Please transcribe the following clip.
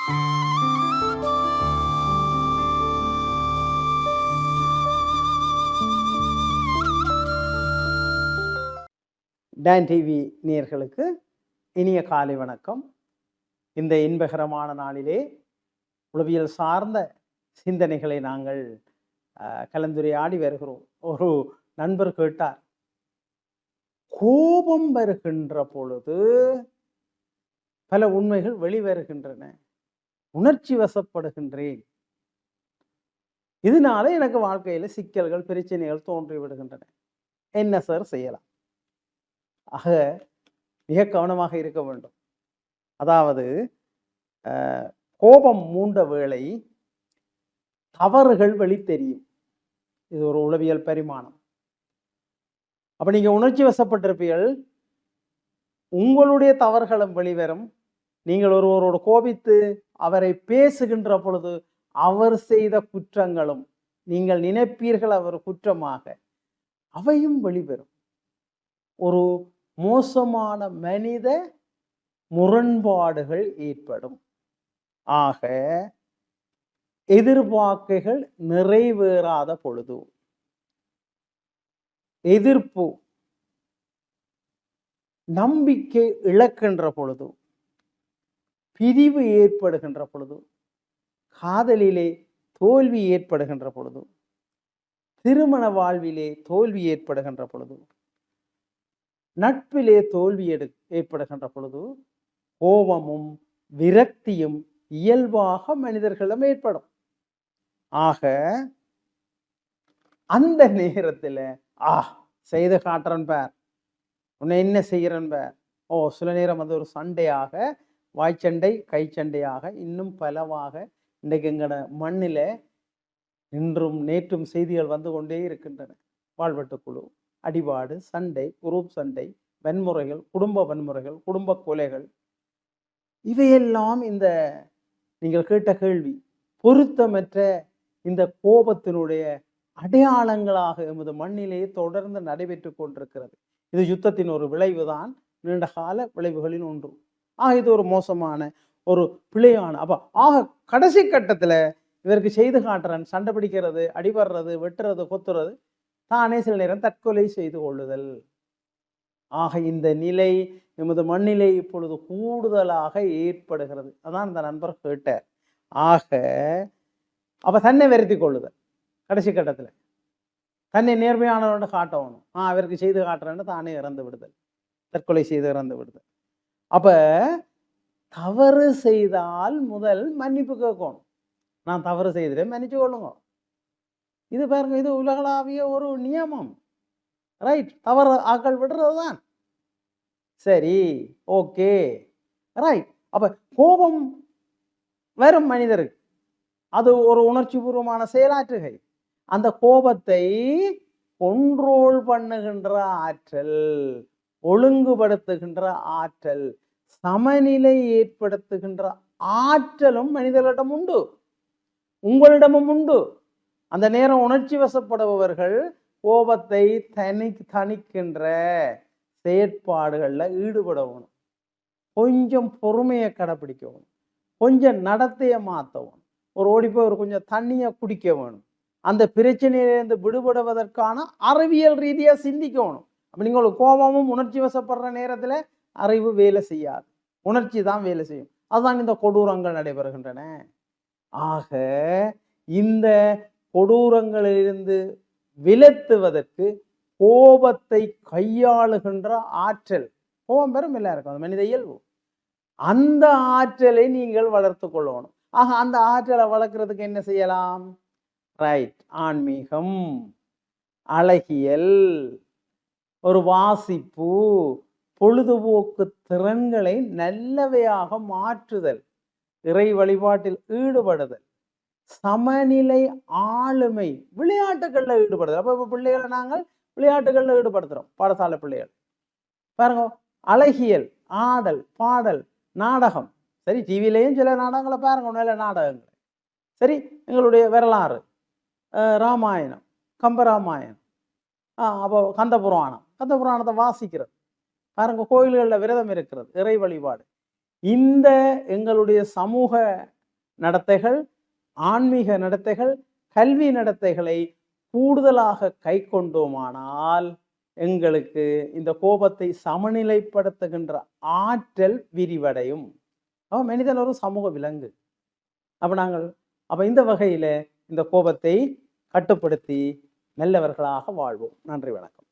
Don TV நேயர்களுக்கு இனிய காலை வணக்கம். இந்த இன்பகரமான நாளிலே உளவியல் சார்ந்த சிந்தனைகளை நாங்கள் கலந்துரையாடி வருகிறோம். ஒரு நண்பர் கேட்டார், கோபம் வருகின்ற பொழுது பல உண்மைகள் வெளிவருகின்றன, உணர்ச்சி வசப்படுகின்றேன், இதனால எனக்கு வாழ்க்கையில சிக்கல்கள் பிரச்சனைகள் தோன்றி விடுகின்றன, என்ன சார் செய்யலாம்? ஆக மிக கவனமாக இருக்க வேண்டும். அதாவது கோபம் மூண்ட வேளை தவறுகள் வெளித்தெரியும். இது ஒரு உளவியல் பரிமாணம். அப்ப நீங்க உணர்ச்சி வசப்பட்டிருப்பீர்கள், உங்களுடைய தவறுகளும் வெளிவரும். நீங்கள் ஒருவரோடு கோபித்து அவரை பேசுகின்ற பொழுது அவர் செய்த குற்றங்களும் நீங்கள் நினைப்பீர்கள் அவர் குற்றமாக, அவையும் வெளிவரும். ஒரு மோசமான மனித முரண்பாடுகள் ஏற்படும். ஆக எதிர்பார்ப்புகள் நிறைவேறாத பொழுது, எதிர்ப்பு நம்பிக்கை இழக்கின்ற பொழுது, பிரிவு ஏற்படுகின்ற பொழுது, காதலிலே தோல்வி ஏற்படுகின்ற பொழுது, திருமண வாழ்விலே தோல்வி ஏற்படுகின்ற பொழுது, நட்பிலே தோல்வி ஏற்படுகின்ற பொழுது கோபமும் விரக்தியும் இயல்பாக மனிதர்களிடம் ஏற்படும். ஆக அந்த நேரத்தில் செய்து காட்டுறன் பார், உன்னை என்ன செய்கிறன் பார், சில நேரம் அது ஒரு சண்டையாக, வாய்ச்சண்டை கை சண்டையாக, இன்னும் பலவாக இன்றைக்கு எங்கட மண்ணில் இன்றும் நேற்றும் செய்திகள் வந்து கொண்டே இருக்கின்றன. வாழ்வெட்டுக்குழு, அடிபாடு, சண்டை, குரூப் சண்டை, வன்முறைகள், குடும்ப வன்முறைகள், குடும்ப கொலைகள், இவையெல்லாம் இந்த நீங்கள் கேட்ட கேள்வி பொருத்தமற்ற இந்த கோபத்தினுடைய அடையாளங்களாக எமது மண்ணிலேயே தொடர்ந்து நடைபெற்று கொண்டிருக்கிறது. இது யுத்தத்தின் ஒரு விளைவுதான், நீண்ட கால விளைவுகளின் ஒன்று. இது ஒரு மோசமான ஒரு பிழையான கடைசி கட்டத்தில் இவருக்கு செய்து காட்டுறன், சண்டை பிடிக்கிறது, அடிபடுறது, வெட்டுறது, கொத்துறது, தானே சில நேரம் தற்கொலை செய்து கொள்ளுதல். இந்த நிலை எமது மண்ணிலே இப்பொழுது கூடுதலாக ஏற்படுகிறது. அதான் இந்த நண்பர் கேட்டார். தன்னை வருத்தி கொள்ளுதல், கடைசி கட்டத்தில் தன்னை நேர்மையானவன்னு காட்டணும், அவருக்கு செய்து காட்டுறேன்னு தானே இறந்து விடுதல், தற்கொலை செய்து இறந்து விடுதல். தவறு செய்தால் முதல் மன்னிப்பு கேட்கணும். நான் தவறு செய்துட்டேன், மன்னிச்சு கொள்ளுங்க. இது பாருங்க, இது உலகளாவிய ஒரு நியமம். ரைட், தவறு ஆக்கள் விடுறது தான். சரி, ஓகே, ரைட். கோபம் வரும் மனிதருக்கு அது ஒரு உணர்ச்சி பூர்வமான செயலாற்றுகை. அந்த கோபத்தை கொண்ட்ரோல் பண்ணுகின்ற ஆற்றல், ஒழுங்குபடுத்துகின்ற ஆற்றல், சமநிலை ஏற்படுத்துகின்ற ஆற்றலும் மனிதர்களிடம் உண்டு, உங்களிடமும் உண்டு. அந்த நேரம் உணர்ச்சி வசப்படுபவர்கள் கோபத்தை தணிக்கின்ற செயற்பாடுகளில் ஈடுபடணும், கொஞ்சம் பொறுமையை கடைப்பிடிக்க வேணும், கொஞ்சம் நடத்தையை மாற்றணும், ஒரு ஓடிப்போய் ஒரு கொஞ்சம் தண்ணியை குடிக்க வேணும், அந்த பிரச்சனையிலிருந்து விடுபடுவதற்கான அறிவியல் ரீதியாக சிந்திக்கணும். நீங்கள் ஒரு கோபமும் உணர்ச்சி வசப்படுற நேரத்தில் அறிவு வேலை செய்யாது, உணர்ச்சி தான் வேலை செய்யும். அதுதான் இந்த கொடூரங்கள் நடைபெறுகின்றன. இந்த கொடூரங்களிலிருந்து விலத்துவதற்கு கோபத்தை கையாளுகின்ற ஆற்றல், கோபம் பெரும் எல்லாருக்கும், அது மனித இயல்பு. அந்த ஆற்றலை நீங்கள் வளர்த்து கொள்ளணும். அந்த ஆற்றலை வளர்க்கறதுக்கு என்ன செய்யலாம்? ரைட், ஆன்மீகம், அழகியல், ஒரு வாசிப்பு, பொழுதுபோக்கு திறன்களை நல்லவையாக மாற்றுதல், இறை வழிபாட்டில் ஈடுபடுதல், சமநிலை ஆளுமை, விளையாட்டுகளில் ஈடுபடுதல். இப்போ பிள்ளைகளை நாங்கள் விளையாட்டுகளில் ஈடுபடுத்துகிறோம், பாடசாலை பிள்ளைகள். பாருங்க, அழகியல், ஆடல், பாடல், நாடகம். சரி, டிவிலையும் சில நாடகங்களை பாருங்க, நல்ல நாடகங்கள். சரி, எங்களுடைய வரலாறு, ராமாயணம், கம்பராமாயணம், அப்போ கந்த புராணத்தை வாசிக்கிறது பாருங்க, கோயில்களில் விரதம் இருக்கிறது, இறை வழிபாடு. இந்த எங்களுடைய சமூக நடத்தைகள், ஆன்மீக நடத்தைகள், கல்வி நடத்தைகளை கூடுதலாக கை கொண்டோமானால் எங்களுக்கு இந்த கோபத்தை சமநிலைப்படுத்துகின்ற ஆற்றல் விரிவடையும். மனிதன் ஒரு சமூக விலங்கு. அப்ப இந்த வகையில இந்த கோபத்தை கட்டுப்படுத்தி நல்லவர்களாக வாழ்வோம். நன்றி, வணக்கம்.